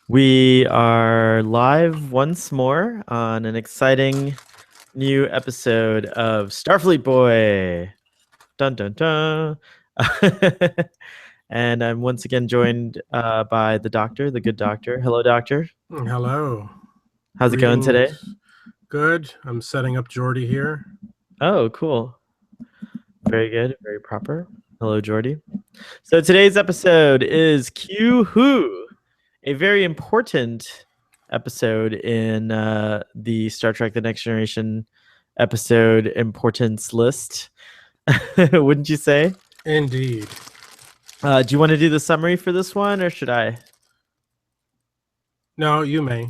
We are live once more on an exciting new episode of Starfleet Boy. Dun dun dun. And I'm once again joined by the doctor, the good doctor. Hello, doctor. Hello. How's it going today? Greetings. Good. I'm setting up Jordy here. Oh, cool. Very good. Very proper. Hello, Jordy. So today's episode is Q Who, a very important episode in the Star Trek: The Next Generation episode importance list. Wouldn't you say? Indeed. Do you want to do the summary for this one, or should I? No, you may.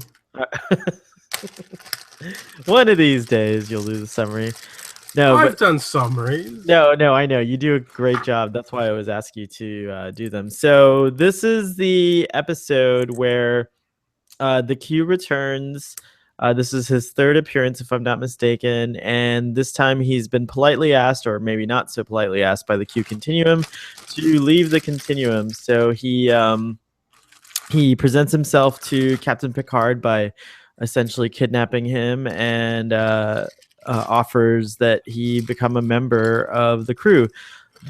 One of these days, you'll do the summary. No, I've but done summaries. no, I know you do a great job. That's why I was asking you to do them. So this is the episode where the Q returns. This is his third appearance, if I'm not mistaken, and this time he's been politely asked, or maybe not so politely asked, by the Q Continuum to leave the Continuum. So he presents himself to Captain Picard by essentially kidnapping him and offers that he become a member of the crew.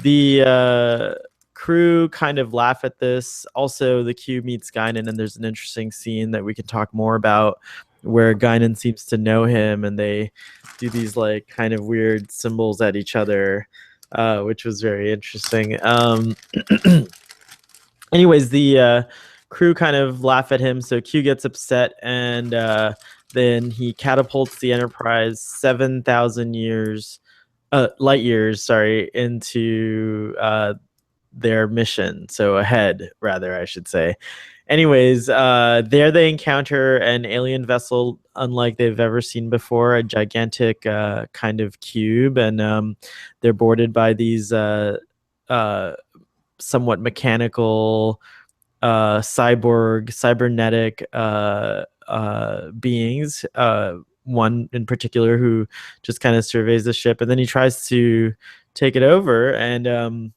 The crew kind of laugh at this. Also, the Q meets Guinan, and there's an interesting scene that we can talk more about where Guinan seems to know him, and they do these like kind of weird symbols at each other, which was very interesting. Anyways, the crew kind of laugh at him, so Q gets upset, and then he catapults the Enterprise 7,000 years, light years, sorry, into their mission. So ahead, rather, I should say. Anyways, there they encounter an alien vessel unlike they've ever seen before, a gigantic kind of cube, and they're boarded by these somewhat mechanical cybernetic beings. One in particular who just kind of surveys the ship, and then he tries to take it over, and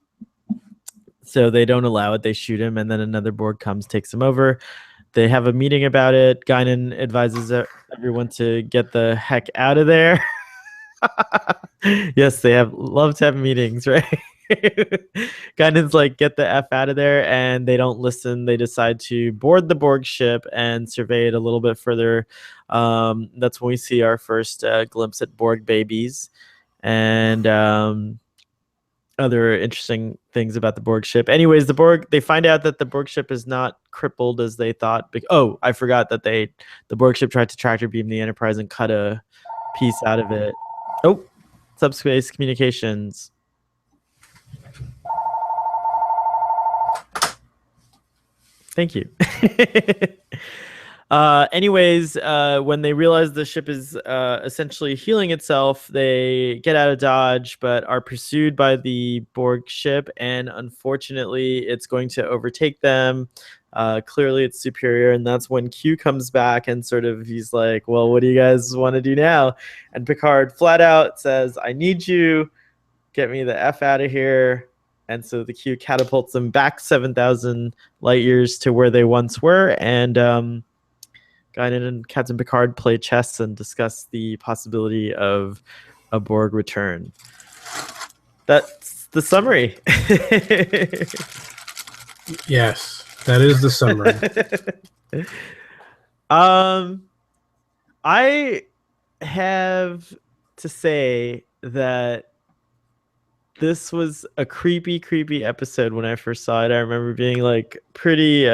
so they don't allow it. They shoot him, and then another Borg comes, takes him over. They have a meeting about it. Guinan advises everyone to get the heck out of there. Yes, they love to have meetings, right? Guinan's like, get the F out of there, and they don't listen. They decide to board the Borg ship and survey it a little bit further. That's when we see our first glimpse at Borg babies and other interesting things about the Borg ship. Anyways, they find out that the Borg ship is not crippled as they thought. Oh, I forgot that the Borg ship tried to tractor beam the Enterprise and cut a piece out of it. Oh, subspace communications. Thank you. Anyways, when they realize the ship is essentially healing itself, they get out of Dodge, but are pursued by the Borg ship, and unfortunately, it's going to overtake them. Clearly, it's superior, and that's when Q comes back and sort of he's like, "Well, what do you guys want to do now?" And Picard flat out says, "I need you. Get me the F out of here." And so the Q catapults them back 7,000 light years to where they once were, and Guinan and Captain Picard play chess and discuss the possibility of a Borg return. That's the summary. Yes, that is the summary. I have to say that this was a creepy episode when I first saw it. I remember being like pretty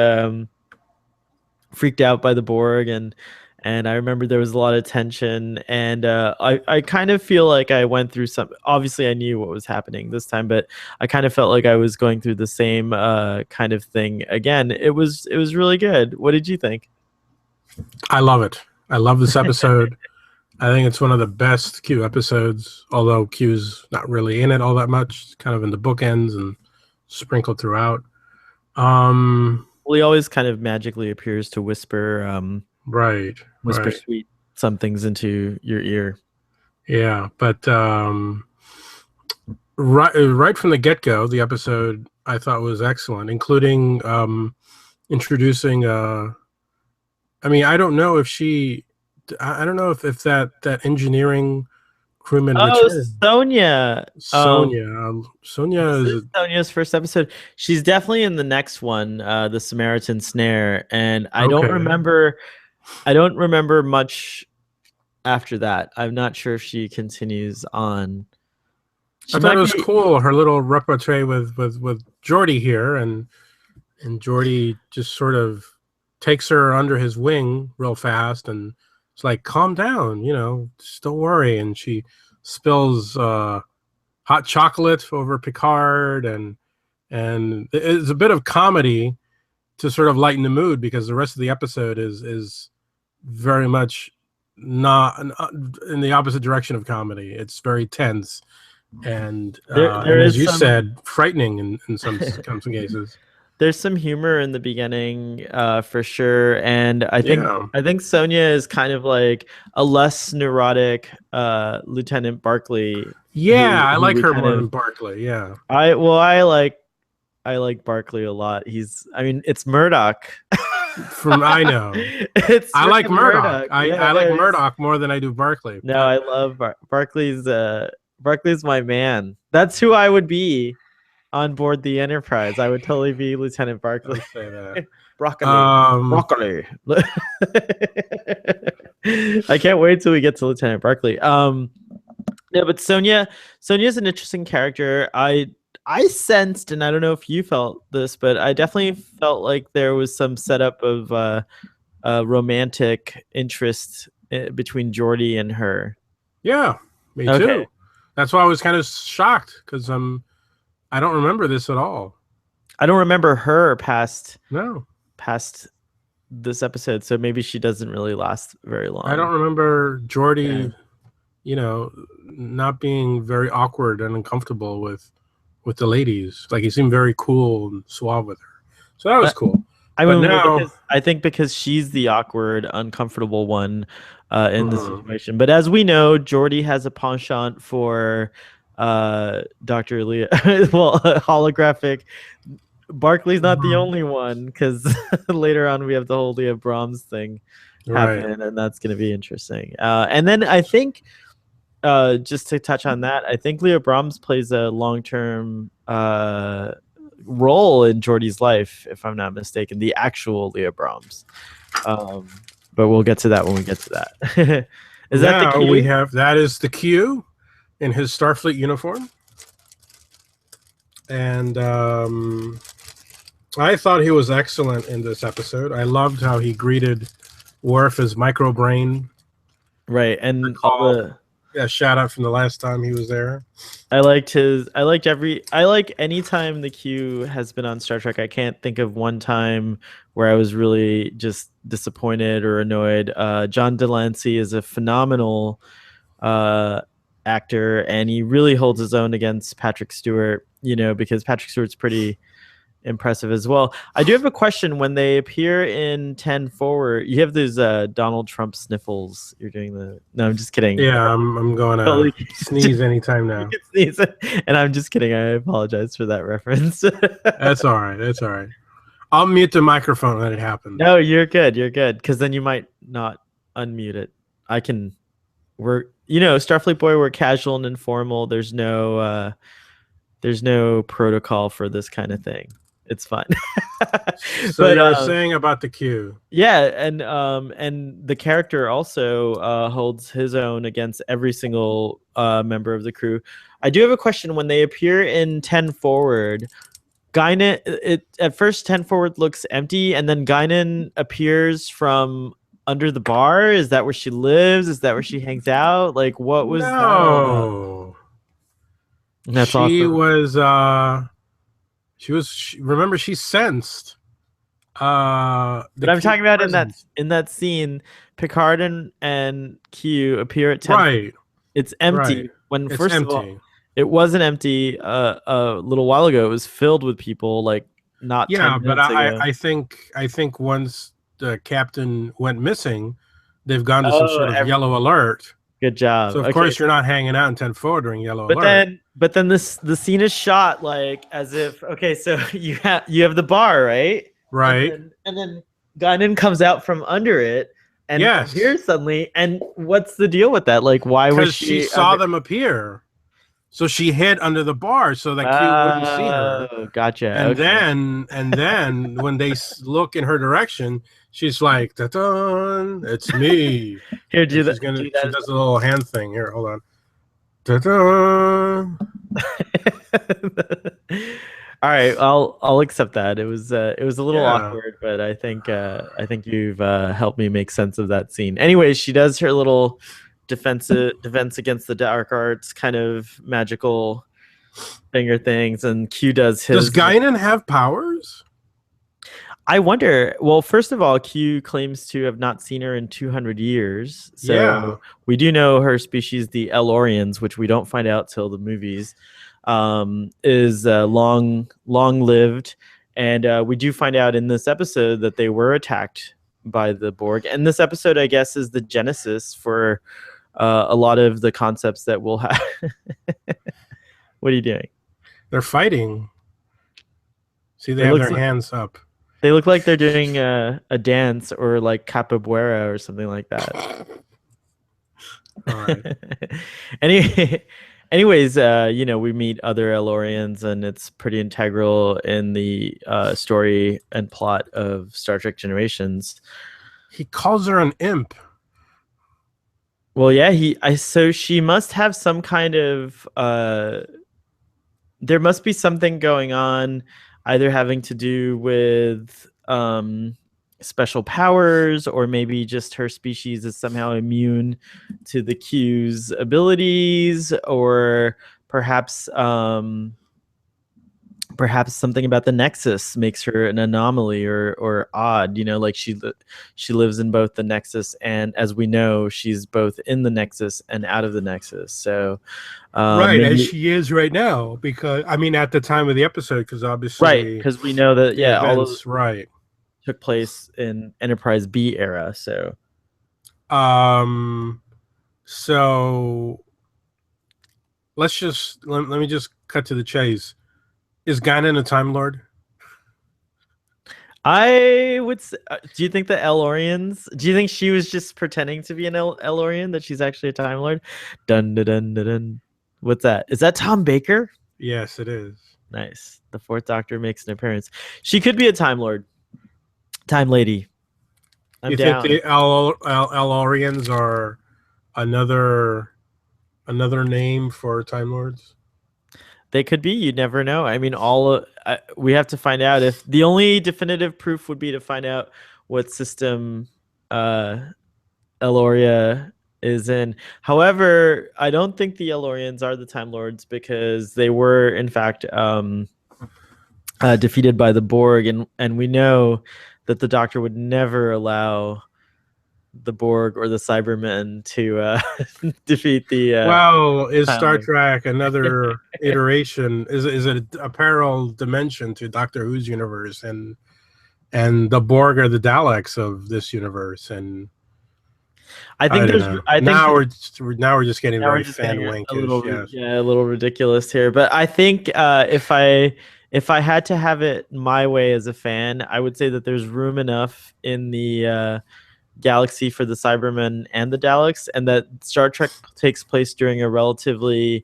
freaked out by the Borg, and I remember there was a lot of tension, and I kind of feel like I went through some. Obviously, I knew what was happening this time, but I kind of felt like I was going through the same kind of thing again. It was really good. What did you think? I love it. I love this episode. I think it's one of the best Q episodes, although Q's not really in it all that much. It's kind of in the bookends and sprinkled throughout. Well, he always kind of magically appears to whisper Right. sweet some things into your ear. Yeah, but right from the get-go, the episode I thought was excellent, including introducing I mean, I don't know if she. I don't know if that engineering crewman Oh, returned. Sonia. Sonia. Sonia This is is Sonia's first episode. She's definitely in the next one, the Samaritan Snare, and okay. I don't remember much after that. I'm not sure if she continues on. I She thought it might was be. cool her little repartee with Jordy here, and Jordy just sort of takes her under his wing real fast, and it's like, calm down, just don't worry. And she spills hot chocolate over Picard, and it's a bit of comedy to sort of lighten the mood because the rest of the episode is very much not in the opposite direction of comedy. It's very tense There and as is you some said, frightening in some cases. there's some humor in the beginning, for sure, and Yeah, I think Sonia is kind of like a less neurotic Lieutenant Barkley, yeah, I who like we her kind more than of Barkley. Yeah, I like Barkley a lot. I mean, it's Murdoch. from I know. It's I like freaking Murdoch. Murdoch. I like Yes. Murdoch more than I do Barkley. No, I love Barkley's. Barkley's my man. That's who I would be on board the Enterprise. I would totally be Lieutenant Barkley. Don't say that. Broccoli. Um, Broccoli. I can't wait till we get to Lieutenant Barkley. Yeah, but Sonia's an interesting character. I sensed, and I don't know if you felt this, but I definitely felt like there was some setup of romantic interest between Geordi and her. yeah, me Okay. too. That's why I was kind of shocked because I don't remember this at all. I don't remember her No, past this episode, so maybe she doesn't really last very long. I don't remember Yeah. Jordy, not being very awkward and uncomfortable with the ladies. Like he seemed very cool and suave with her. So that was cool. I But mean, well, now, because I think because she's the awkward, uncomfortable one in the mhm, situation. But as we know, Geordi has a penchant for Dr. Leah. Well, holographic. Barkley's not the mhm, only one, because later on we have the whole Leah Brahms thing right. happen, and that's going to be interesting. And then I think, just to touch on that, I think Leah Brahms plays a long-term role in Geordi's life, if I'm not mistaken, the actual Leah Brahms. But we'll get to that when we get to that. Is that the Now we cue? have that is the Q in his Starfleet uniform, and I thought he was excellent in this episode. I loved how he greeted Worf as microbrain. Right, and all Recall the a shout out from the last time he was there. I like anytime the Q has been on Star Trek. I can't think of one time where I was really just disappointed or annoyed. John Delancey is a phenomenal actor, and he really holds his own against Patrick Stewart, because Patrick Stewart's pretty impressive as well. I do have a question. When they appear in 10 Forward, you have those Donald Trump sniffles. You're doing the No, I'm just kidding. Yeah, I'm going to Totally. sneeze anytime now. You can sneeze. And I'm just kidding. I apologize for that reference. That's all right. That's all right. I'll mute the microphone when it happens. No, you're good. You're good. Because then you might not unmute it. Starfleet Boy, we're casual and informal. There's no protocol for this kind of thing. It's fine. So But you're saying about the Q. yeah, and the character also holds his own against every single member of the crew. I do have a question. When they appear in 10 Forward, Guinan, at first 10 Forward looks empty, and then Guinan appears from under the bar. Is that where she lives? Is that where she hangs out? Like, what was that all about? No. That's She awesome. remember she sensed But the I'm Q's talking about presence. in that scene, Picard and Q appear at 10. Right, It's right. empty. When It's first of all, empty. it wasn't empty a little while ago. It was filled with people, like not Yeah, 10 but minutes ago. I think once the captain went missing, they've gone to some Oh, sort of yellow alert. good job. So of Okay, course you're not hanging out in 10 forward during yellow but alert. then the scene is shot like as if, okay, so you have the bar, right? Right. And then Guinan comes out from under it and Yes, appears suddenly. And what's the deal with that? Like, why was because she she saw under? them appear. So she hid under the bar so that Q wouldn't see her. Oh, gotcha. And Okay. then when they look in her direction, she's like, "Ta-da! It's me." Here, And do that. Do she that. does a little hand thing. Here, hold on. Ta-da! All right, I'll accept that. It was a little Yeah. awkward, but I think you've helped me make sense of that scene. Anyways, she does her little defense against the dark arts kind of magical finger things, and Q does Does his. Guinan have powers? I wonder. Well, first of all, Q claims to have not seen her in 200 years, Yeah. so we do know her species, the Elorians, which we don't find out till the movies, is long lived, and we do find out in this episode that they were attacked by the Borg. And this episode, I guess, is the genesis for a lot of the concepts that we'll have. What are you doing? They're fighting. See, they It have looks their like hands up. they look like they're doing a dance or like capoeira or something like that. All right. Any, anyways, you know, we meet other Elorians, and it's pretty integral in the story and plot of Star Trek Generations. He calls her an imp. Well, yeah, so she must have some kind of there must be something going on, either having to do with special powers, or maybe just her species is somehow immune to the Q's abilities, or perhaps perhaps something about the Nexus makes her an anomaly or odd. You know, like she lives in both the Nexus, and as we know, she's both in the Nexus and out of the Nexus. So, Right, as maybe she is right now, because I mean at the time of the episode, because right, obviously because we know that the yeah, all of events, right. took place in Enterprise B era. So Um so let me just cut to the chase. Is Guinan a Time Lord? I would say, do you think the Elorians, do you think she was just pretending to be an Elorian, that she's actually a Time Lord? Dun dun dun dun dun. What's that? Is that Tom Baker? Yes, it is. Nice. The Fourth Doctor makes an appearance. She could be a Time Lord. Time Lady. I'm You think down. the Elorians are another name for Time Lords? They could be. You never know. I mean, we have to find out. If the only definitive proof would be to find out what system Eloria is in. However, I don't think the Elorians are the Time Lords, because they were, in fact, defeated by the Borg, and we know that the Doctor would never allow the Borg or the Cybermen to defeat the. Well, is Time Star Lords. Trek another iteration? Is it a parallel dimension to Doctor Who's universe, and the Borg are the Daleks of this universe? And I think I don't there's. know. I think Now we're just getting now we're very just fan getting a wankish. little, Yes. yeah, a little ridiculous here. But I think if I had to have it my way as a fan, I would say that there's room enough in the galaxy for the Cybermen and the Daleks, and that Star Trek takes place during a relatively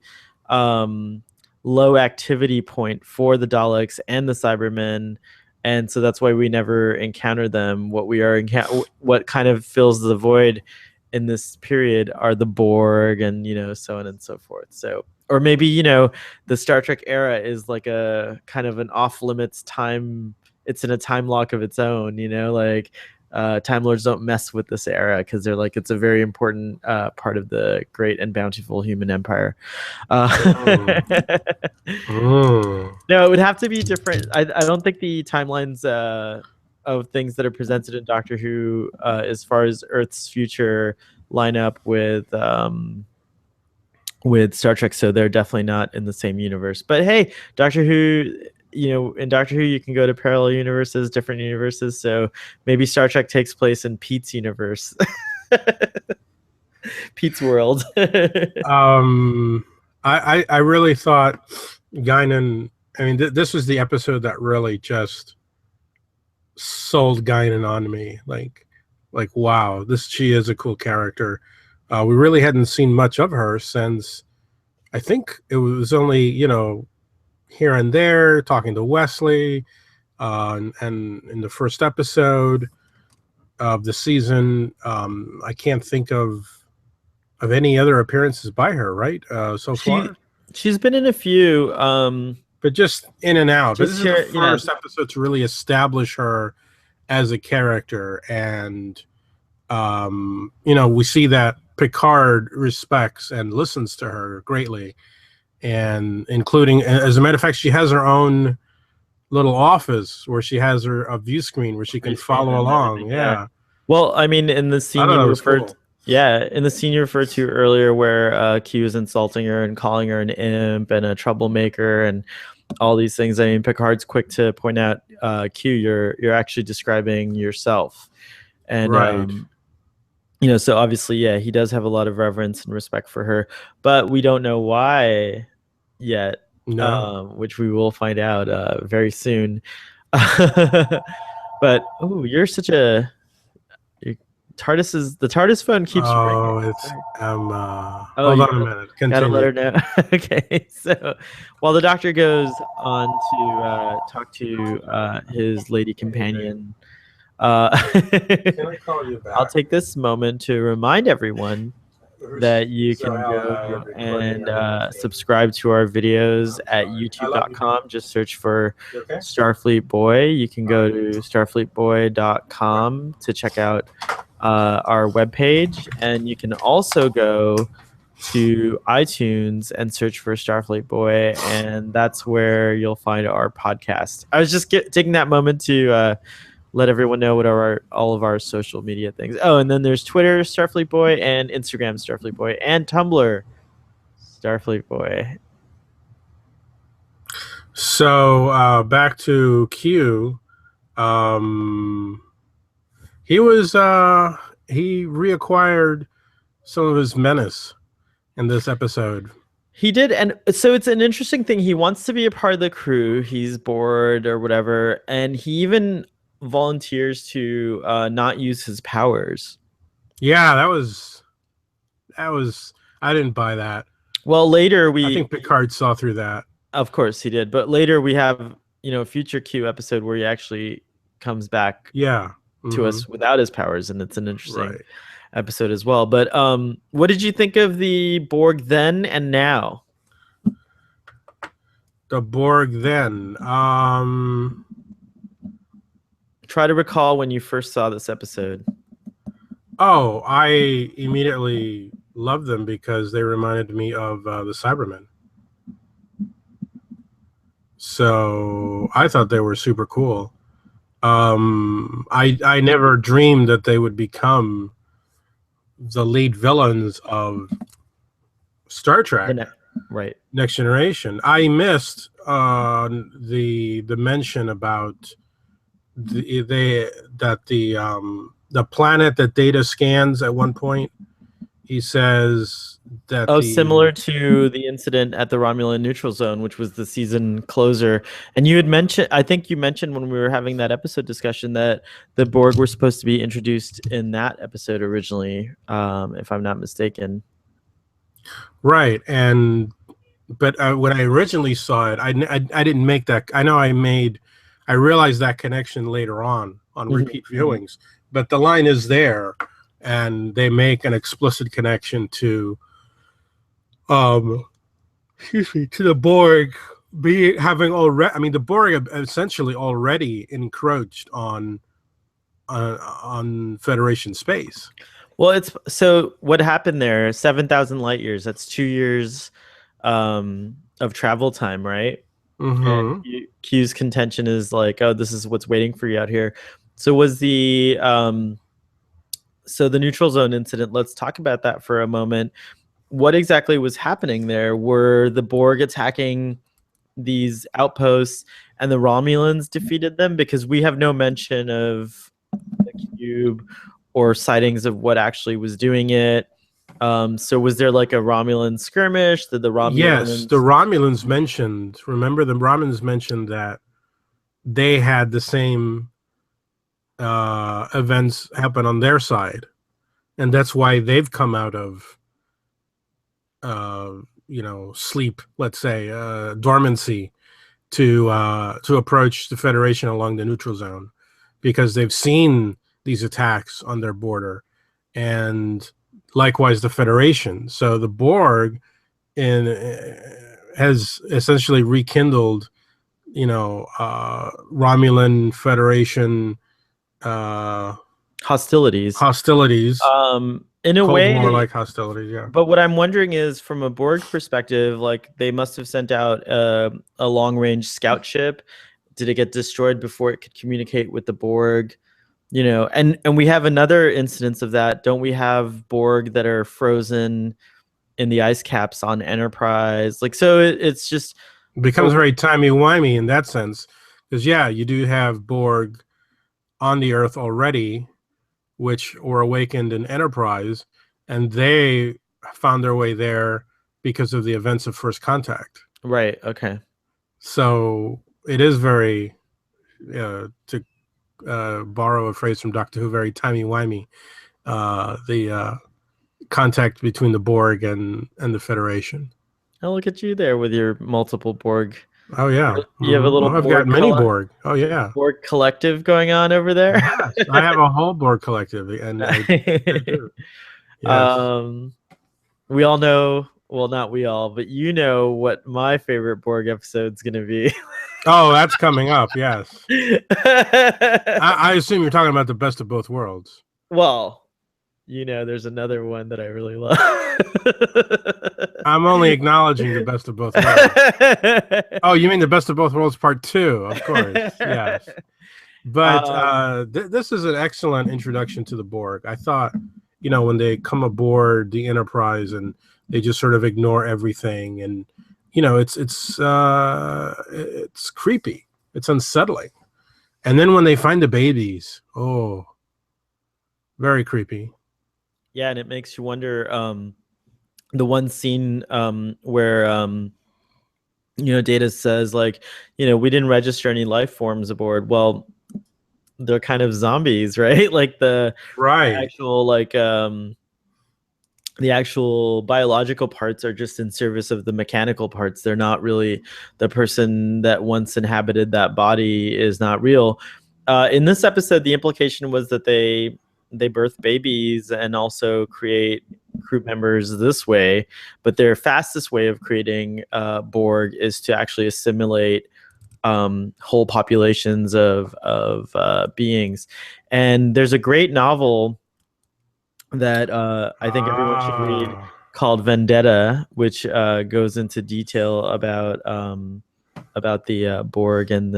low activity point for the Daleks and the Cybermen, and so that's why we never encounter them. What kind of fills the void in this period are the Borg, and so on and so forth. So, or maybe the Star Trek era is like a kind of an off limits time. It's in a time lock of its own. Like Time Lords don't mess with this era, because they're like, it's a very important part of the great and bountiful human empire. No, it would have to be different. I don't think the timelines of things that are presented in Doctor Who, as far as Earth's future, line up with Star Trek, so they're definitely not in the same universe. But hey, Doctor Who, in Doctor Who, you can go to parallel universes, different universes. So maybe Star Trek takes place in Pete's universe, Pete's world. I really thought Guinan. I mean, this was the episode that really just sold Guinan on me. Like wow, she is a cool character. We really hadn't seen much of her since, I think it was only, here and there talking to Wesley, and in the first episode of the season. I can't think of any other appearances by her, right? So far, she's been in a few, but just in and out. But this is the first yeah. episode to really establish her as a character, and we see that Picard respects and listens to her greatly, and including, as a matter of fact, she has her own little office where she has a view screen where she can follow along. Yeah. Well, I mean, in the scene you referred, cool. yeah, in the scene you referred to earlier, where Q is insulting her and calling her an imp and a troublemaker and all these things. I mean, Picard's quick to point out, Q, you're actually describing yourself, and right. So obviously, yeah, he does have a lot of reverence and respect for her, but we don't know why yet. No. Which we will find out very soon. But you're such a the TARDIS phone keeps ringing. Oh, it's hold on a minute. Continue. Gotta let her know. Okay, so while the Doctor goes on to talk to his lady companion, Can I call you back? I'll take this moment to remind everyone that you can go and subscribe to our videos at youtube.com. Just search for Starfleet Boy. You can go to starfleetboy.com to check out our webpage, and you can also go to iTunes and search for Starfleet Boy, and that's where you'll find our podcast. I was just taking that moment to let everyone know what are all of our social media things. Oh, and then there's Twitter, Starfleet Boy, and Instagram, Starfleet Boy, and Tumblr, Starfleet Boy. So back to Q. He reacquired some of his menace in this episode. He did, and so it's an interesting thing. He wants to be a part of the crew. He's bored or whatever, and he even volunteers to not use his powers. Yeah, that was I didn't buy that. Well, later I think Picard saw through that. Of course he did, but later we have a future Q episode where he actually comes back to us without his powers, and it's an interesting episode as well. But what did you think of the Borg then and now? The Borg then. Try to recall when you first saw this episode. Oh, I immediately loved them because they reminded me of the Cybermen. So I thought they were super cool. I never dreamed that they would become the lead villains of Star Trek, Next Generation. I missed the mention about the planet that Data scans at one point. He says that similar to the incident at the Romulan neutral zone, which was the season closer. And you had mentioned, I think you mentioned when we were having that episode discussion, that the Borg were supposed to be introduced in that episode originally, if I'm not mistaken. Right. But when I originally saw it, I didn't make that. I realized that connection later on repeat viewings, but the line is there, and they make an explicit connection to the Borg having already. I mean, the Borg have essentially already encroached on Federation space. Well, so what happened there? 7,000 light years. That's 2 years of travel time, right? And Q's contention is like, oh, this is what's waiting for you out here. So was the neutral zone incident? Let's talk about that for a moment. What exactly was happening there? Were the Borg attacking these outposts and the Romulans defeated them? Because we have no mention of the cube or sightings of what actually was doing it. So was there like a Romulan skirmish? Did the Romulans... Yes, the Romulans mentioned, remember the Romulans mentioned that they had the same events happen on their side, and that's why they've come out of sleep, let's say, dormancy, to approach the Federation along the neutral zone, because they've seen these attacks on their border, and likewise the Federation. So the Borg has essentially rekindled, Romulan Federation Hostilities. In a Cold way, War like hostilities. Yeah. but what I'm wondering is, from a Borg perspective, like they must have sent out a long range scout ship. Did it get destroyed before it could communicate with the Borg? And we have another instance of that. Don't we have Borg that are frozen in the ice caps on Enterprise? Like, so it's just It becomes very timey-wimey in that sense, because you do have Borg on the Earth already, which were awakened in Enterprise, and they found their way there because of the events of First Contact. Right. Okay. So it is very, to borrow a phrase from Doctor Who, very timey-wimey, the contact between the Borg and the Federation. Oh, look at you there with your multiple Borg. Oh yeah, You have a little. I've got many Borg. Oh yeah, Borg collective going on over there. Yes, I have a whole Borg collective, and I do. Yes. We all know. Well, not we all, but what my favorite Borg episode's going to be. Oh, that's coming up. Yes. I assume you're talking about the Best of Both Worlds. Well, there's another one that I really love. I'm only acknowledging the Best of Both Worlds. Oh, you mean the Best of Both Worlds Part 2? Of course, yes. But this is an excellent introduction to the Borg. I thought, when they come aboard the Enterprise and they just sort of ignore everything, and it's creepy, it's unsettling. And then when they find the babies, oh, very creepy. Yeah, and it makes you wonder. The one scene where Data says, like, we didn't register any life forms aboard. Well, they're kind of zombies, right? Like the actual the actual biological parts are just in service of the mechanical parts. They're not really the person that once inhabited that body is not real. In this episode, the implication was that they birth babies and also create crew members this way, but their fastest way of creating Borg is to actually assimilate whole populations of beings. And there's a great novel that I think everyone should read called Vendetta, which goes into detail about the Borg and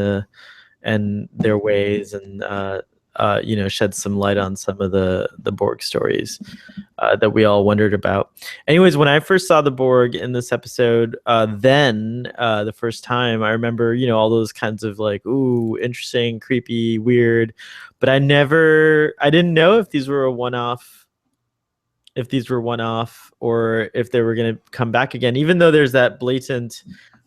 their ways, and shed some light on some of the Borg stories that we all wondered about. Anyways, when I first saw the Borg in this episode, the first time, I remember, all those kinds of like, ooh, interesting, creepy, weird, but I didn't know if these were a one-off, or if they were going to come back again, even though there's that blatant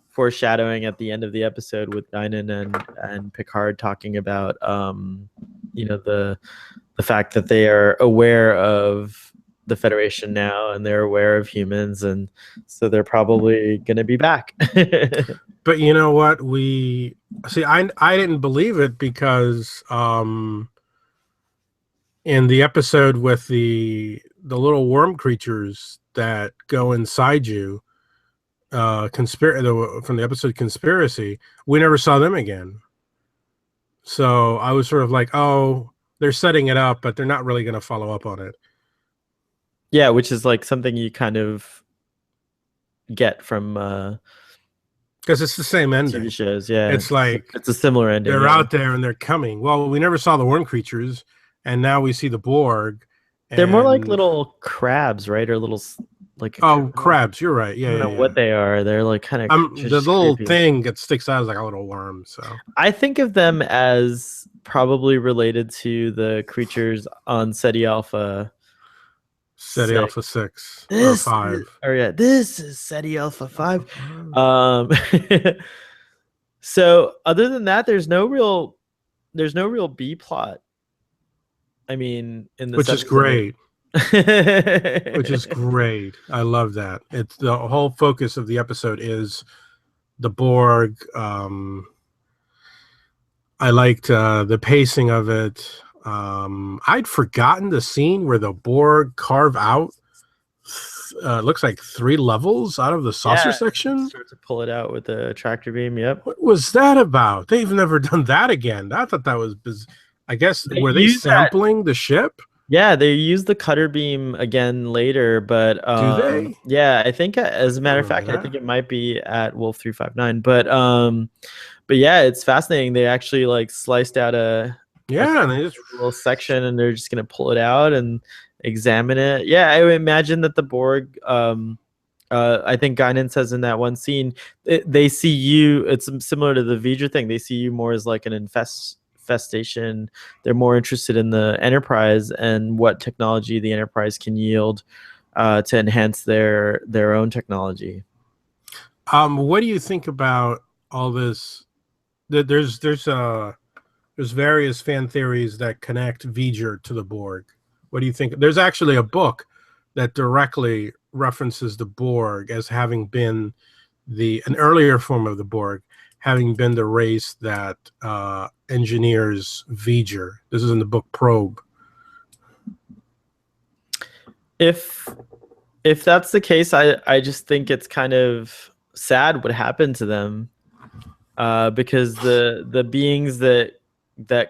foreshadowing at the end of the episode with Guinan and Picard talking about the fact that they are aware of the Federation now, and they're aware of humans, and so they're probably going to be back. But you know what? I didn't believe it, because in the episode with the little worm creatures that go inside you, from the episode Conspiracy, we never saw them again. So I was sort of like, oh, they're setting it up, but they're not really going to follow up on it. Yeah, which is like something you kind of get from because it's the same ending. TV shows, yeah. It's like it's a similar ending. They're out there and they're coming. Well, we never saw the worm creatures, and now we see the Borg. They're more like little crabs, right? Or little like crabs. You're right. Yeah, I don't know what they are. They're like kind of the little thing that sticks out as like a little worm. So I think of them as probably related to the creatures on SETI Alpha. SETI Alpha 6 or 5. This is SETI Alpha 5. So other than that, there's no real B plot I mean, in this Which is episode. great. Which is great. I love that. It's the whole focus of the episode is the Borg. I liked the pacing of it. I'd forgotten the scene where the Borg carve out looks like 3 levels out of the saucer Yeah, section. start to pull it out with the tractor beam. Yep. What was that about? They've never done that again. I thought that was I guess, They were they use that. sampling the ship? Yeah, they use the cutter beam again later, but Do they? yeah, I think as a matter of Remember fact, I think that? it might be at Wolf 359. But yeah, it's fascinating. They actually like sliced out a Yeah, and they just little section, and they're just gonna pull it out and examine it. Yeah, I would imagine that the Borg, I think Guinan says in that one scene, they see you. It's similar to the V'ger thing. They see you more as like an infestation. They're more interested in the Enterprise and what technology the Enterprise can yield to enhance their own technology. what do you think about all this? There's various fan theories that connect V'ger to the Borg. What do you think? There's actually a book that directly references the Borg as having been an earlier form of the Borg, having been the race that engineers V'ger. This is in the book Probe. If that's the case, I just think it's kind of sad what happened to them, because the beings that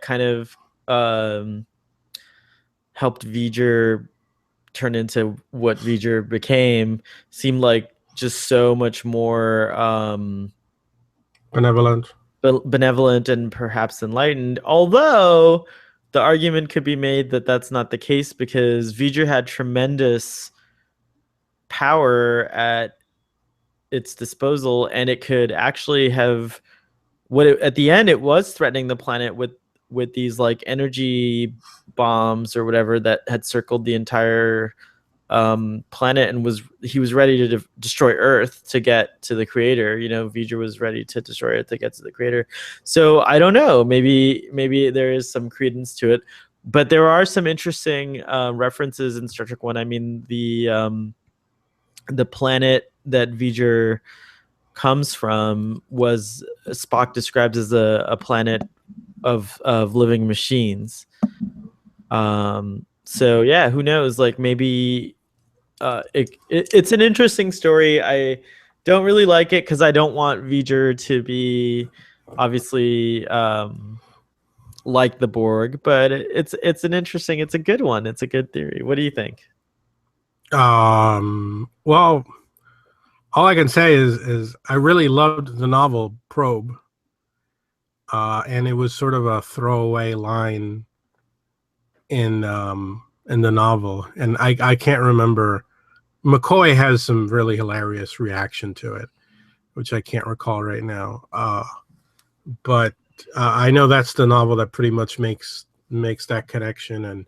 kind of helped V'ger turn into what V'ger became seemed like just so much more Benevolent. benevolent and perhaps enlightened. Although the argument could be made that that's not the case, because V'ger had tremendous power at its disposal, and it could actually have at the end it was threatening the planet with these like energy bombs or whatever that had circled the entire planet, and he was ready to destroy Earth to get to the creator. You know, V'ger was ready to destroy it to get to the creator. So I don't know, maybe there is some credence to it, but there are some interesting references in Star Trek 1. I mean, the planet that V'ger comes from was Spock describes as a planet of living machines. So yeah, who knows? Like maybe it's an interesting story. I don't really like it because I don't want V'ger to be obviously like the Borg, but it's it's a good one. It's a good theory. What do you think? Well, all I can say is I really loved the novel Probe, and it was sort of a throwaway line in the novel, and I can't remember. McCoy has some really hilarious reaction to it, which I can't recall right now. But I know that's the novel that pretty much makes that connection,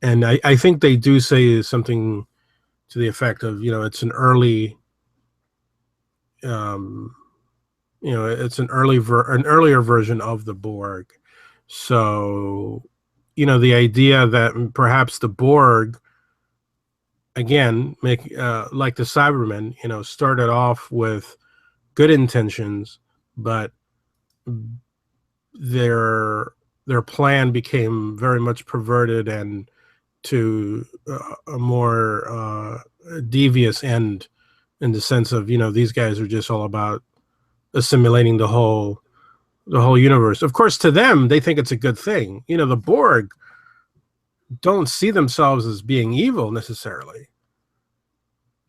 and I think they do say something to the effect of, it's an early, it's an earlier version of the Borg. So, the idea that perhaps the Borg, again, like the Cybermen, started off with good intentions, but their plan became very much perverted and to a more devious end, in the sense of, these guys are just all about assimilating the whole universe. Of course, to them, they think it's a good thing. The Borg don't see themselves as being evil necessarily.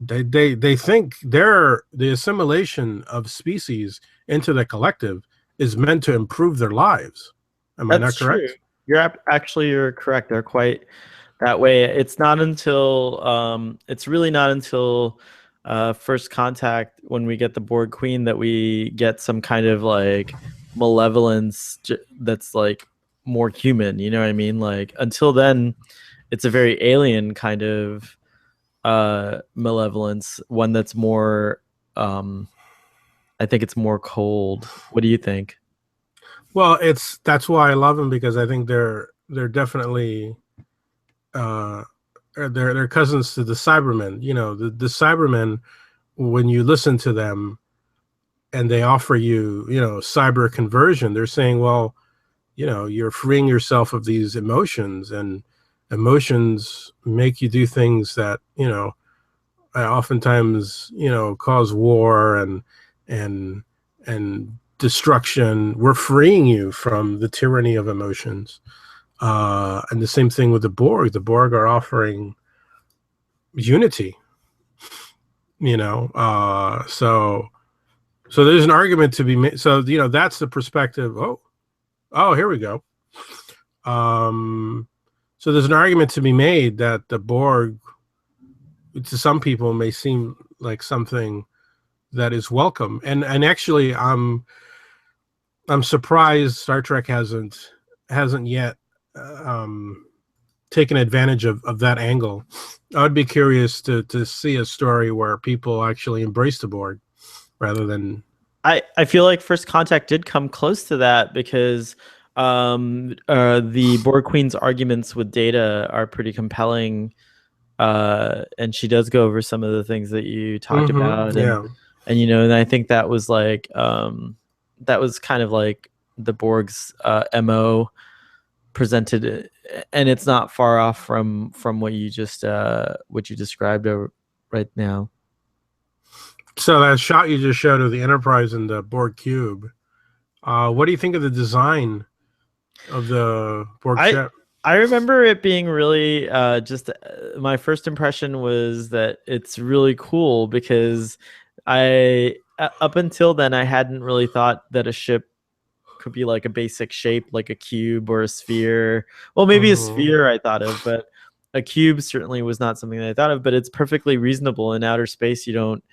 They think the assimilation of species into the collective is meant to improve their lives. Am I not That's true. correct? You're correct. They're quite that way. It's not until it's really not until first contact, when we get the Borg Queen, that we get some kind of like malevolence that's like more human. You know what I mean? Like until then, it's a very alien kind of malevolence, one that's more I think it's more cold. What do you think? Well, that's why I love them, because I think they're definitely they're cousins to the Cybermen. You know, the Cybermen, when you listen to them and they offer you, you know, cyber conversion, they're saying, well, you know, you're freeing yourself of these emotions, and emotions make you do things that, you know, oftentimes, you know, cause war and and destruction. We're freeing you from the tyranny of emotions. And the same thing with the Borg. The Borg are offering unity, you know. So there's an argument to be made. So, you know, that's the perspective. Oh, here we go. So there's an argument to be made that the Borg, to some people, may seem like something that is welcome. And actually, I'm surprised Star Trek hasn't yet taken advantage of that angle. I would be curious to see a story where people actually embrace the Borg rather than. I feel like First Contact did come close to that because the Borg Queen's arguments with Data are pretty compelling, and she does go over some of the things that you talked about, Yeah. and you know, and I think that was like that was kind of like the Borg's MO presented, and it's not far off from what you just what you described right now. So that shot you just showed of the Enterprise and the Borg cube, what do you think of the design of the Borg ship? I remember it being really just my first impression was that it's really cool because up until then I hadn't really thought that a ship could be like a basic shape, like a cube or a sphere. Well, maybe a sphere I thought of, but a cube certainly was not something that I thought of. But it's perfectly reasonable in outer space. You don't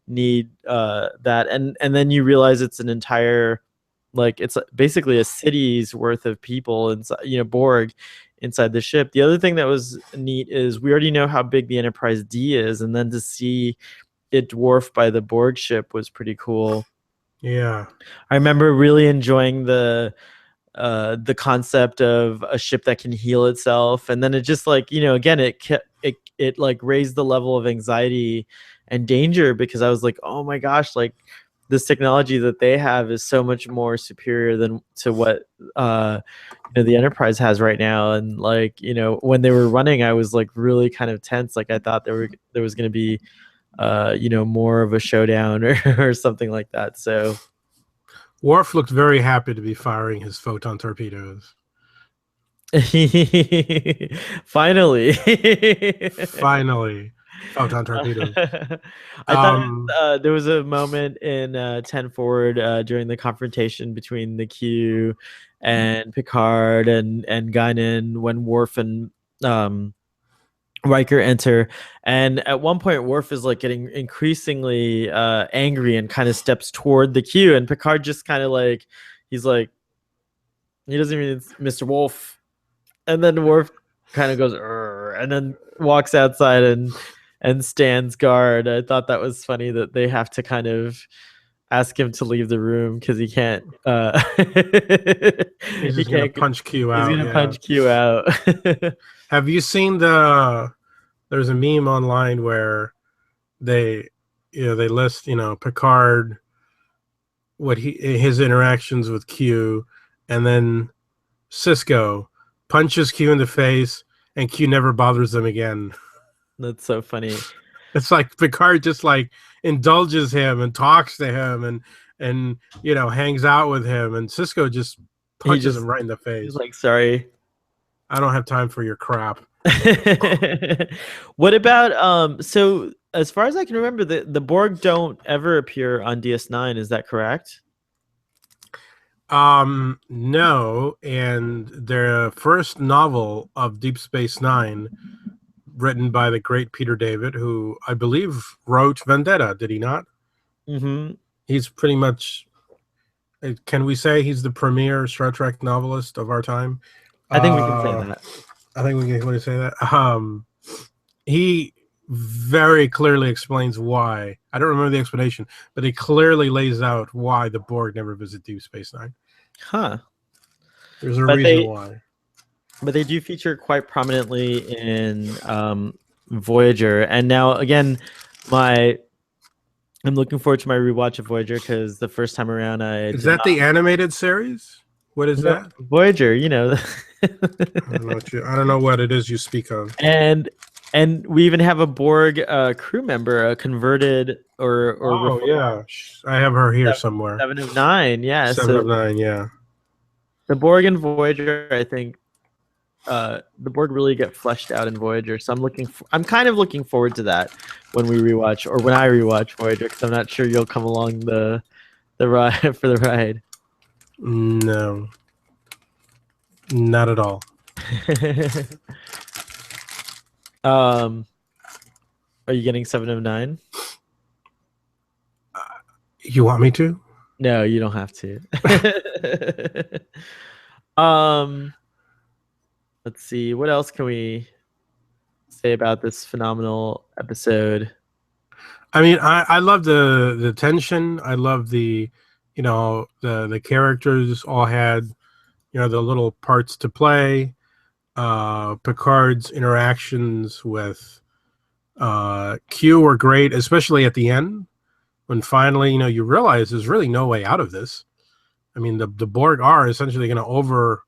need that, and then you realize it's an entire, like, it's basically a city's worth of people inside, you know, Borg inside the ship. The other thing that was neat is we already know how big the Enterprise D is, and then to see it dwarfed by the Borg ship was pretty cool. Yeah, I remember really enjoying the concept of a ship that can heal itself, and then it just, like, you know, again, it like raised the level of anxiety and danger, because I was like, oh my gosh, like this technology that they have is so much more superior than to what you know, the Enterprise has right now. And, like, you know, when they were running, I was like really kind of tense, like I thought there was going to be you know, more of a showdown or something like that. So Worf looked very happy to be firing his photon torpedoes. Finally. Finally, photon torpedoes. I thought there was a moment in 10 Forward during the confrontation between the Q and Picard and Guinan, when Worf and Riker enter, and at one point Worf is like getting increasingly angry and kind of steps toward the Q, and Picard just kind of like, he's like, he doesn't even, Mr. Wolf, and then Worf kind of goes and then walks outside and stands guard. I thought that was funny that they have to kind of ask him to leave the room because he can't He's he just gonna can't, punch Q he's out. gonna punch Q out. Have you seen there's a meme online where they, you know, they list, you know, Picard, what his interactions with Q, and then Cisco punches Q in the face, and Q never bothers them again. That's so funny. It's like Picard just like indulges him and talks to him and you know, hangs out with him, and Cisco just punches him right in the face. He's like, sorry, I don't have time for your crap. What about so as far as I can remember, the Borg don't ever appear on DS9, is that correct? No, and the first novel of Deep Space Nine, written by the great Peter David, who I believe wrote Vendetta, did he not? Mm-hmm. He's pretty much, can we say he's the premier Star Trek novelist of our time? I think we can say that. I think we can say that. He very clearly explains why. I don't remember the explanation, but he clearly lays out why the Borg never visit Deep Space Nine. Huh. There's a reason why. but they do feature quite prominently in Voyager. And now again, I'm looking forward to my rewatch of Voyager because the first time around I Is did that not. the animated series? What is No, that? Voyager, you know. I don't know what it is you speak of. and we even have a Borg crew member, a converted or Oh reformed yeah, I have her here somewhere. 7 of 9. Yeah, 7 of 9. Yeah. the Borg and Voyager, I think the Borg really get fleshed out in Voyager. So I'm kind of looking forward to that when we rewatch or when I rewatch Voyager because I'm not sure you'll come along the ride for the ride. No, not at all. Are you getting 7 of 9? You want me to? No, you don't have to. um, let's see. What else can we say about this phenomenal episode? I mean, I love the tension. I love the characters all had the little parts to play. Picard's interactions with Q were great, especially at the end when finally you realize there's really no way out of this. I mean, the Borg are essentially going to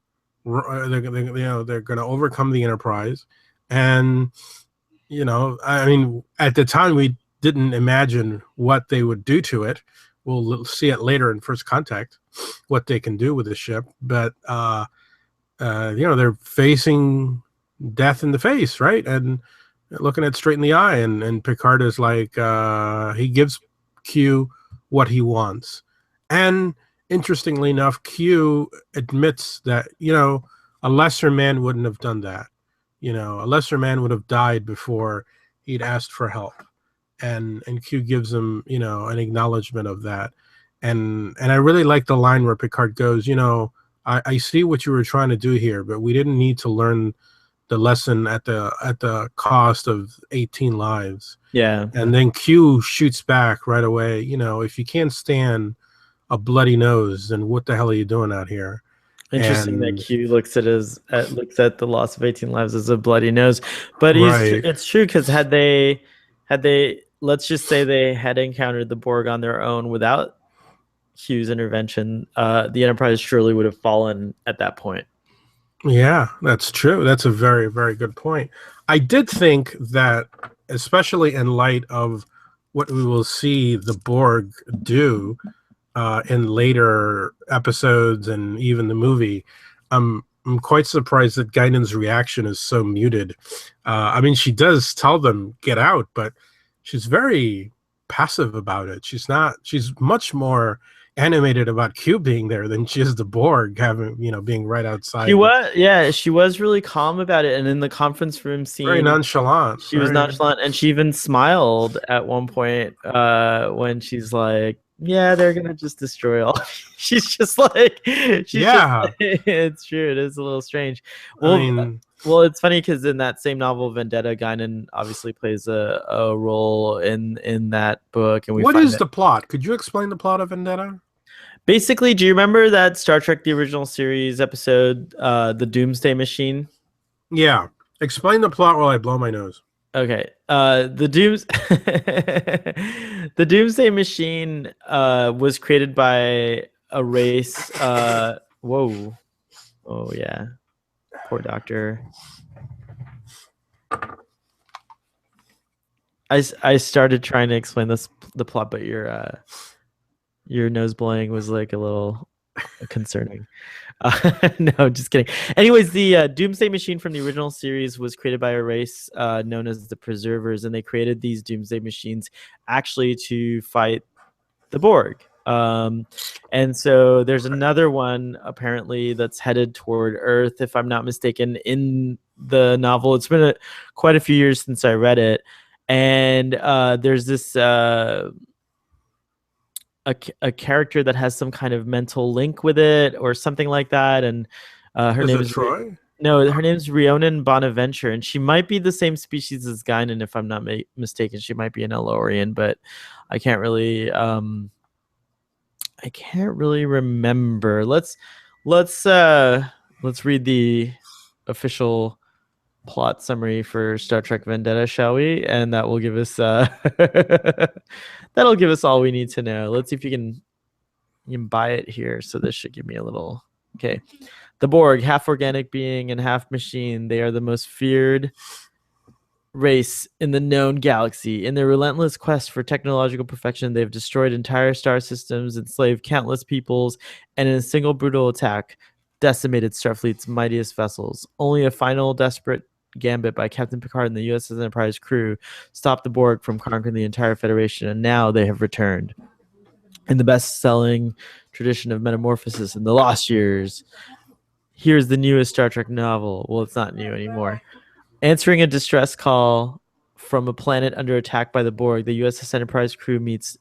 they're going to overcome the Enterprise, and I mean, at the time we didn't imagine what they would do to it. We'll see it later in First Contact, what they can do with the ship. But they're facing death in the face, right, and looking it straight in the eye. And Picard is like, he gives Q what he wants, and interestingly enough, Q admits that a lesser man wouldn't have done that. A lesser man would have died before he'd asked for help, and Q gives him an acknowledgement of that, and I really like the line where Picard goes, I see what you were trying to do here, but we didn't need to learn the lesson at the cost of 18 lives. Yeah. And then Q shoots back right away, if you can't stand a bloody nose, then what the hell are you doing out here? Interesting that And Q looks at the loss of 18 lives as a bloody nose, but right. it's true because had they let's just say they had encountered the Borg on their own without Q's intervention, the Enterprise surely would have fallen at that point. Yeah, that's true. That's a very, very good point. I did think that, especially in light of what we will see the Borg do in later episodes and even the movie, I'm quite surprised that Guinan's reaction is so muted. I mean, she does tell them get out, but she's very passive about it. She's much more animated about Q being there than she is the Borg being right outside. She was really calm about it, and in the conference room scene, very nonchalant. She was nonchalant, and she even smiled at one point when she's like, "Yeah, they're gonna just destroy all." She's just like, it's true. It is a little strange. Well, it's funny because in that same novel, Vendetta, Guinan obviously plays a role in that book, and what is the plot? Could you explain the plot of Vendetta? Basically, do you remember that Star Trek the original series episode, the Doomsday Machine? Yeah. Explain the plot while I blow my nose. Okay. The Doomsday Machine was created by a race. Whoa. Oh yeah. Poor doctor. I started trying to explain the plot, but your nose blowing was like a little concerning. No, just kidding. Anyways, the Doomsday Machine from the original series was created by a race known as the Preservers, and they created these Doomsday Machines actually to fight the Borg. And so there's another one apparently that's headed toward Earth, if I'm not mistaken, in the novel. It's been quite a few years since I read it, and there's this a character that has some kind of mental link with it or something like that, and her name is Troy. No, her name's Rhiannon Bonaventure, and she might be the same species as Guinan, if I'm not mistaken. She might be an Elorian, but I can't really remember. Let's read the official plot summary for Star Trek Vendetta, shall we? And that will give us that'll give us all we need to know. Let's see if you can buy it here. So this should give me a little. Okay. The Borg, half organic being and half machine, they are the most feared race in the known galaxy. In their relentless quest for technological perfection, they've destroyed entire star systems, enslaved countless peoples, and in a single brutal attack, decimated Starfleet's mightiest vessels. Only a final desperate gambit by Captain Picard and the USS Enterprise crew stopped the Borg from conquering the entire Federation, and now they have returned. In the best-selling tradition of metamorphosis in the lost years, here's the newest Star Trek novel. Well, it's not new anymore. Answering a distress call from a planet under attack by the Borg, the USS Enterprise crew meets